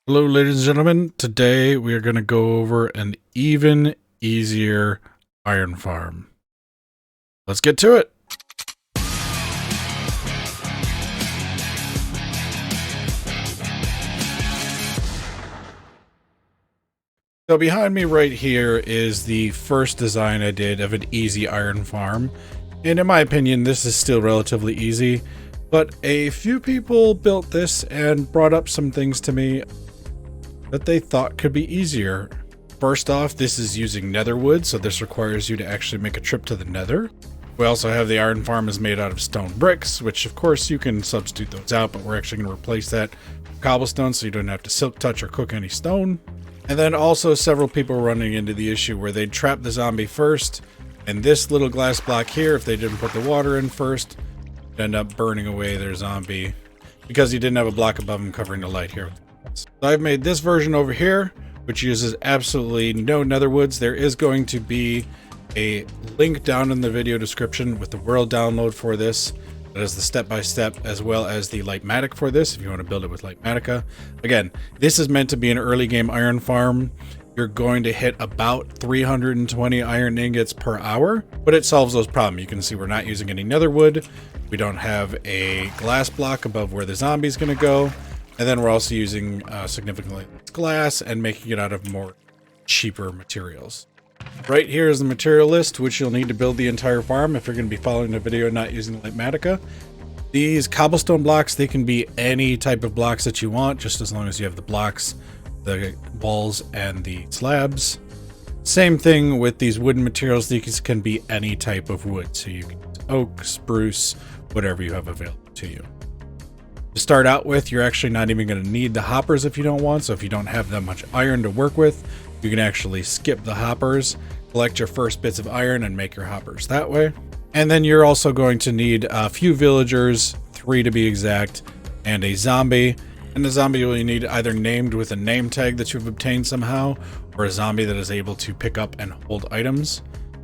Hello, ladies and gentlemen. Today we are going to go over an even easier iron farm. Let's get to it. So behind me right here is the first design I did of an easy iron farm. And in my opinion, this is still relatively easy, but a few people built this and brought up some things to me that they thought could be easier. First off, this is using Nether Wood, so this requires you to actually make a trip to the Nether. We also have the iron farm is made out of stone bricks, which of course you can substitute those out, but we're actually going to replace that with cobblestone so you don't have to silk touch or cook any stone. And then also several people running into the issue where they'd trap the zombie first, and this little glass block here, if they didn't put the water in first, would end up burning away their zombie because you didn't have a block above them covering the light here. So I've made this version over here, which uses absolutely no nether woods. There is going to be a link down in the video description with the world download for this. That is the step-by-step as well as the Lightmatic for this if you want to build it with Lightmatica. Again, this is meant to be an early game iron farm. You're going to hit about 320 iron ingots per hour, but it solves those problems. You can see we're not using any nether wood. We don't have a glass block above where the zombie's going to go. And then we're also using significantly less glass and making it out of more cheaper materials. Right here is the material list, which you'll need to build the entire farm if you're going to be following the video and not using Lightmatica. These cobblestone blocks, they can be any type of blocks that you want, just as long as you have the blocks, the walls, and the slabs. Same thing with these wooden materials. These can be any type of wood, so you can use oak, spruce, whatever you have available to you. To start out with, you're actually not even going to need the hoppers if you don't want, so if you don't have that much iron to work with, you can actually skip the hoppers, collect your first bits of iron, and make your hoppers that way. And then you're also going to need a few villagers, 3 to be exact, and a zombie. And the zombie will need either named with a name tag that you've obtained somehow, or a zombie that is able to pick up and hold items.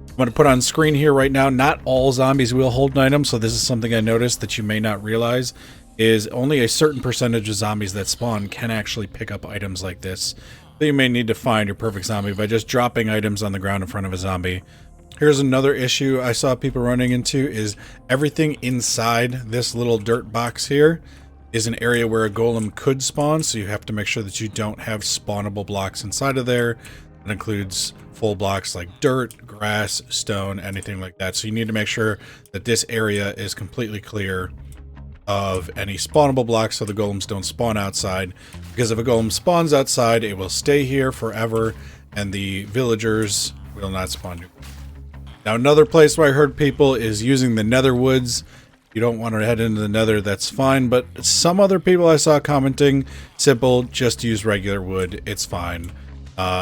I'm going to put on screen here right now, not all zombies will hold an item, so this is something I noticed that you may not realize, is only a certain percentage of zombies that spawn can actually pick up items like this. So you may need to find your perfect zombie by just dropping items on the ground in front of a zombie. Here's another issue I saw people running into is everything inside this little dirt box here is an area where a golem could spawn, so you have to make sure that you don't have spawnable blocks inside of there. That includes full blocks like dirt, grass, stone, anything like that. So you need to make sure that this area is completely clear of any spawnable blocks so the golems don't spawn outside, because if a golem spawns outside, it will stay here forever and the villagers will not spawn. Now, another place where I heard people is using the nether woods. You don't want to head into the nether, that's fine, but some other people I saw commenting, simple, just use regular wood, it's fine.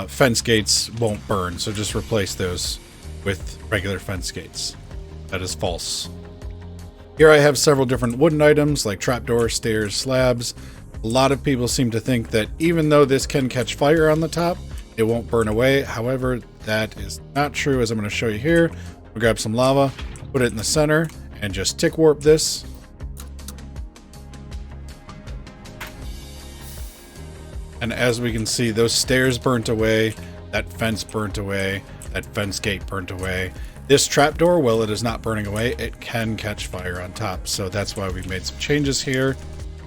Fence gates won't burn, so just replace those with regular fence gates. That is false. Here I have several different wooden items like trapdoors, stairs, slabs. A lot of people seem to think that even though this can catch fire on the top, it won't burn away. However, that is not true, as I'm going to show you here. We'll grab some lava, put it in the center, and just tick warp this. And as we can see, those stairs burnt away, that fence burnt away, that fence gate burnt away. This trapdoor, while it is not burning away, it can catch fire on top. So that's why we've made some changes here.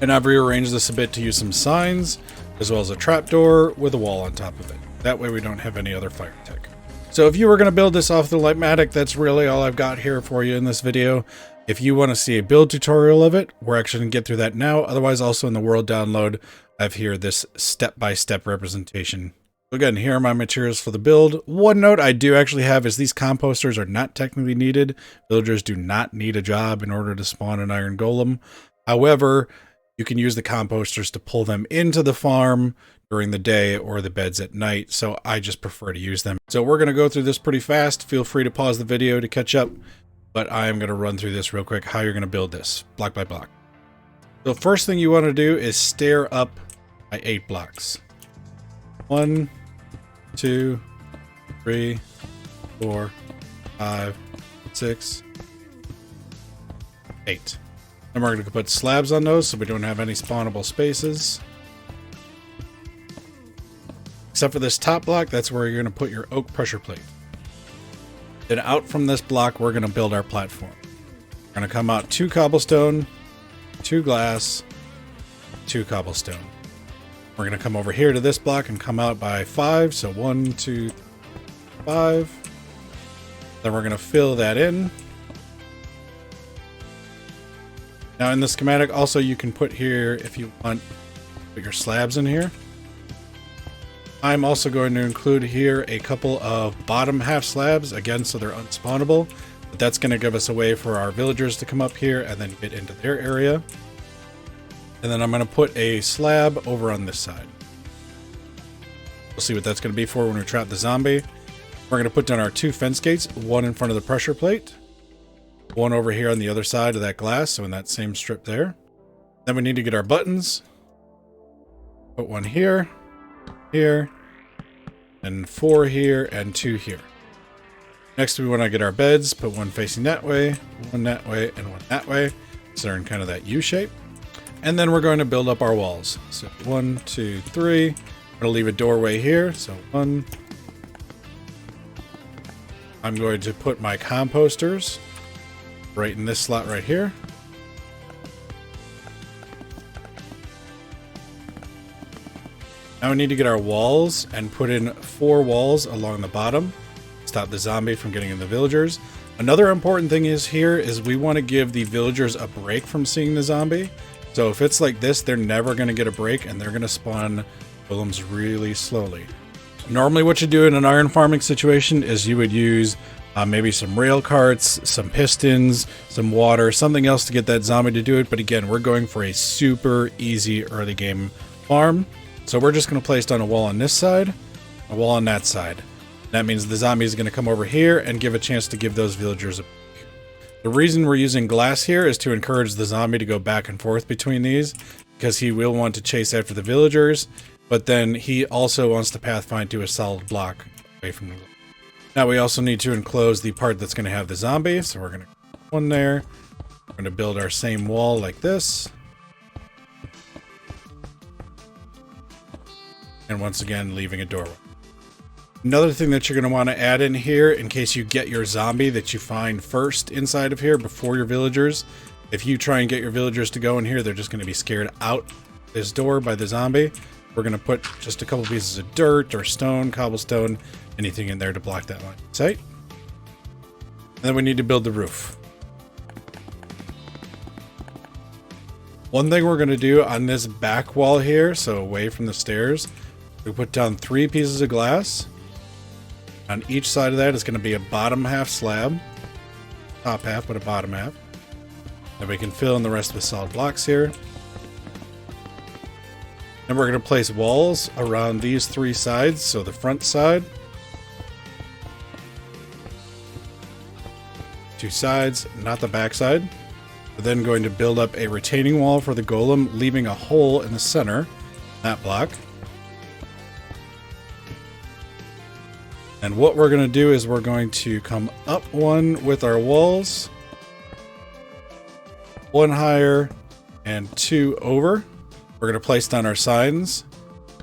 And I've rearranged this a bit to use some signs, as well as a trapdoor with a wall on top of it. That way we don't have any other fire tech. So if you were going to build this off the Lightmatic, that's really all I've got here for you in this video. If you want to see a build tutorial of it, we're actually going to get through that now. Otherwise, also in the world download, I have here this step-by-step representation. Again, here are my materials for the build. One note I do actually have is these composters are not technically needed. Villagers do not need a job in order to spawn an iron golem. However, you can use the composters to pull them into the farm during the day or the beds at night, so I just prefer to use them. So we're going to go through this pretty fast. Feel free to pause the video to catch up, but I am going to run through this real quick, how you're going to build this, block by block. The first thing you want to do is stair up by 8 blocks. 1, 2, 3, 4, 5, 6, 8. Then we're going to put slabs on those so we don't have any spawnable spaces. Except for this top block, that's where you're going to put your oak pressure plate. Then out from this block, we're going to build our platform. We're going to come out 2 cobblestone, 2 glass, 2 cobblestone. We're going to come over here to this block and come out by 5. So 1, 2, 5. Then we're going to fill that in. Now in the schematic, also you can put here, if you want, put your slabs in here. I'm also going to include here a couple of bottom half slabs, again, so they're unspawnable. But that's going to give us a way for our villagers to come up here and then get into their area. And then I'm going to put a slab over on this side. We'll see what that's going to be for when we trap the zombie. We're going to put down our 2 fence gates, one in front of the pressure plate, one over here on the other side of that glass, so in that same strip there. Then we need to get our buttons. Put one here, here, and 4 here, and 2 here. Next, we want to get our beds. Put one facing that way, one that way, and one that way. So they're in kind of that U shape. And then we're going to build up our walls. So 1, 2, 3. I'm going to leave a doorway here. So 1. I'm going to put my composters right in this slot right here. Now we need to get our walls and put in 4 walls along the bottom. Stop the zombie from getting in the villagers. Another important thing is here is we want to give the villagers a break from seeing the zombie. So if it's like this, they're never going to get a break and they're going to spawn golems really slowly. Normally what you do in an iron farming situation is you would use maybe some rail carts, some pistons, some water, something else to get that zombie to do it. But again, we're going for a super easy early game farm. So we're just going to place down a wall on this side, a wall on that side. That means the zombie is going to come over here and give a chance to give those villagers a break. The reason we're using glass here is to encourage the zombie to go back and forth between these, because he will want to chase after the villagers, but then he also wants to pathfind to a solid block away from the village. Now we also need to enclose the part that's going to have the zombie, so we're going to put one there. We're going to build our same wall like this. And once again, leaving a doorway. Another thing that you're going to want to add in here, in case you get your zombie that you find first inside of here before your villagers. If you try and get your villagers to go in here, they're just going to be scared out this door by the zombie. We're going to put just a couple pieces of dirt or stone, cobblestone, anything in there to block that line of sight. And then we need to build the roof. One thing we're going to do on this back wall here, so away from the stairs, we put down 3 pieces of glass. On each side of that is going to be a bottom half slab. Top half, but a bottom half. Then we can fill in the rest with solid blocks here. Then we're going to place walls around these 3 sides. So the front side, 2 sides, not the back side. We're then going to build up a retaining wall for the golem, leaving a hole in the center, that block. And what we're going to do is we're going to come up 1 with our walls, 1 higher, and 2 over. We're going to place down our signs.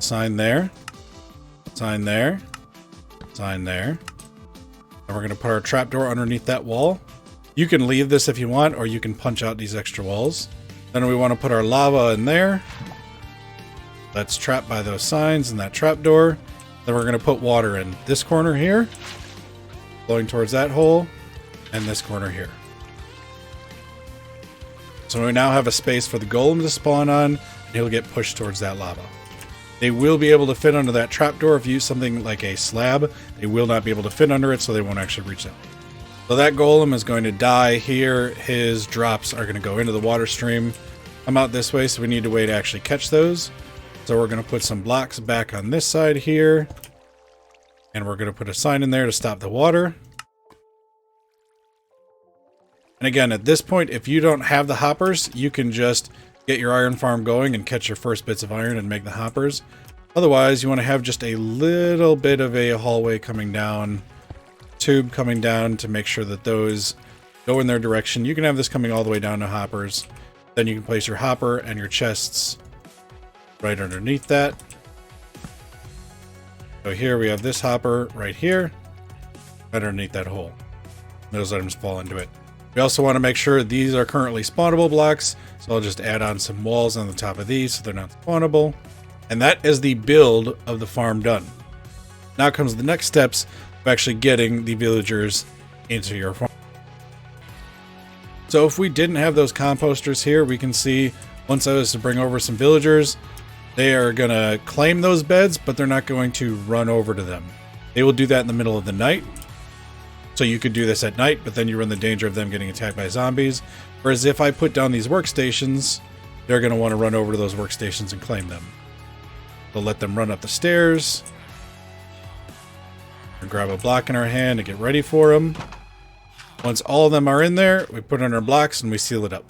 Sign there, sign there, sign there. And we're going to put our trapdoor underneath that wall. You can leave this if you want, or you can punch out these extra walls. Then we want to put our lava in there. That's trapped by those signs and that trapdoor. Then we're going to put water in this corner here, flowing towards that hole, and this corner here. So we now have a space for the golem to spawn on, and he'll get pushed towards that lava. They will be able to fit under that trapdoor if you use something like a slab. They will not be able to fit under it, so they won't actually reach that. So that golem is going to die here. His drops are going to go into the water stream. Come out this way, so we need a way to actually catch those. So we're going to put some blocks back on this side here. And we're going to put a sign in there to stop the water. And again, at this point, if you don't have the hoppers, you can just get your iron farm going and catch your first bits of iron and make the hoppers. Otherwise, you want to have just a little bit of a hallway coming down, tube coming down to make sure that those go in their direction. You can have this coming all the way down to hoppers. Then you can place your hopper and your chests right underneath that. So here we have this hopper right here, right underneath that hole. Those items fall into it. We also want to make sure these are currently spawnable blocks, so I'll just add on some walls on the top of these so they're not spawnable. And that is the build of the farm done. Now comes the next steps of actually getting the villagers into your farm. So if we didn't have those composters here, we can see once I was to bring over some villagers, they are going to claim those beds, but they're not going to run over to them. They will do that in the middle of the night. So you could do this at night, but then you run the danger of them getting attacked by zombies. Whereas if I put down these workstations, they're going to want to run over to those workstations and claim them. We'll let them run up the stairs. We'll grab a block in our hand to get ready for them. Once all of them are in there, we put on our blocks and we seal it up.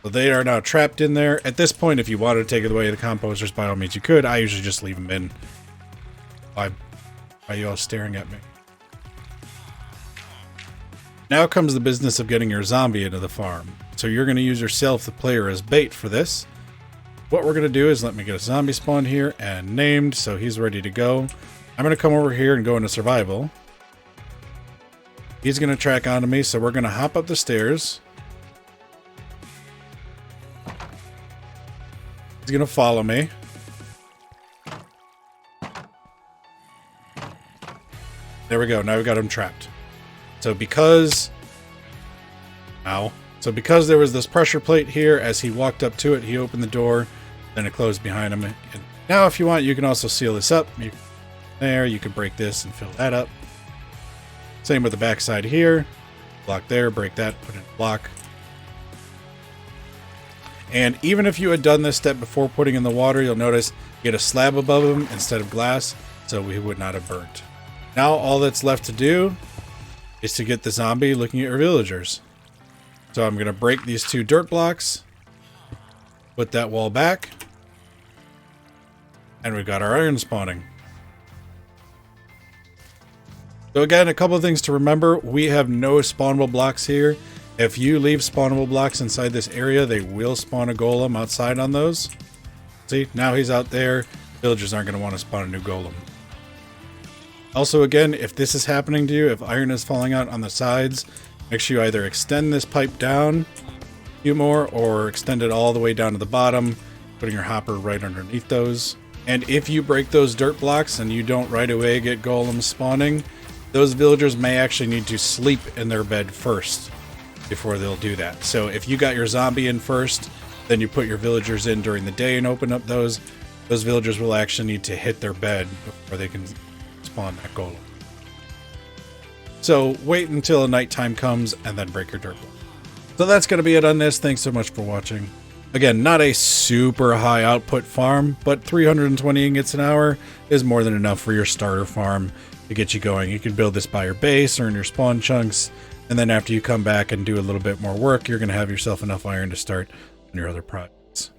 So they are now trapped in there. At this point, if you wanted to take away the composters, by all means you could. I usually just leave them in. Why are you all staring at me? Now comes the business of getting your zombie into the farm. So you're going to use yourself, the player, as bait for this. What we're going to do is let me get a zombie spawn here and named, so he's ready to go. I'm going to come over here and go into survival. He's going to track onto me, so we're going to hop up the stairs. He's going to follow me. There we go. Now we got him trapped. So because there was this pressure plate here, as he walked up to it, he opened the door, then it closed behind him. And now if you want, you can also seal this up. You can break this and fill that up. Same with the back side here. Block there, break that, put in a block. And even if you had done this step before putting in the water, you'll notice you get a slab above him instead of glass, so we would not have burnt. Now all that's left to do is to get the zombie looking at your villagers. So I'm going to break these 2 dirt blocks, put that wall back, and we've got our iron spawning. So again, a couple of things to remember. We have no spawnable blocks here. If you leave spawnable blocks inside this area, they will spawn a golem outside on those. See, now he's out there. Villagers aren't going to want to spawn a new golem. Also, again, if this is happening to you, if iron is falling out on the sides, make sure you either extend this pipe down a few more or extend it all the way down to the bottom, putting your hopper right underneath those. And if you break those dirt blocks and you don't right away get golems spawning, those villagers may actually need to sleep in their bed first before they'll do that. So if you got your zombie in first, then you put your villagers in during the day and open up those villagers will actually need to hit their bed before they can spawn that golem. So wait until nighttime comes and then break your dirt block. So that's going to be it on this. Thanks so much for watching. Again, not a super high output farm, but 320 ingots an hour is more than enough for your starter farm to get you going. You can build this by your base or in your spawn chunks, and then after you come back and do a little bit more work, you're going to have yourself enough iron to start on your other projects.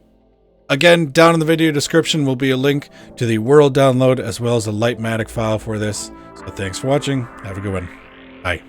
Again, down in the video description will be a link to the world download as well as a Lightmatic file for this. So thanks for watching. Have a good one. Bye.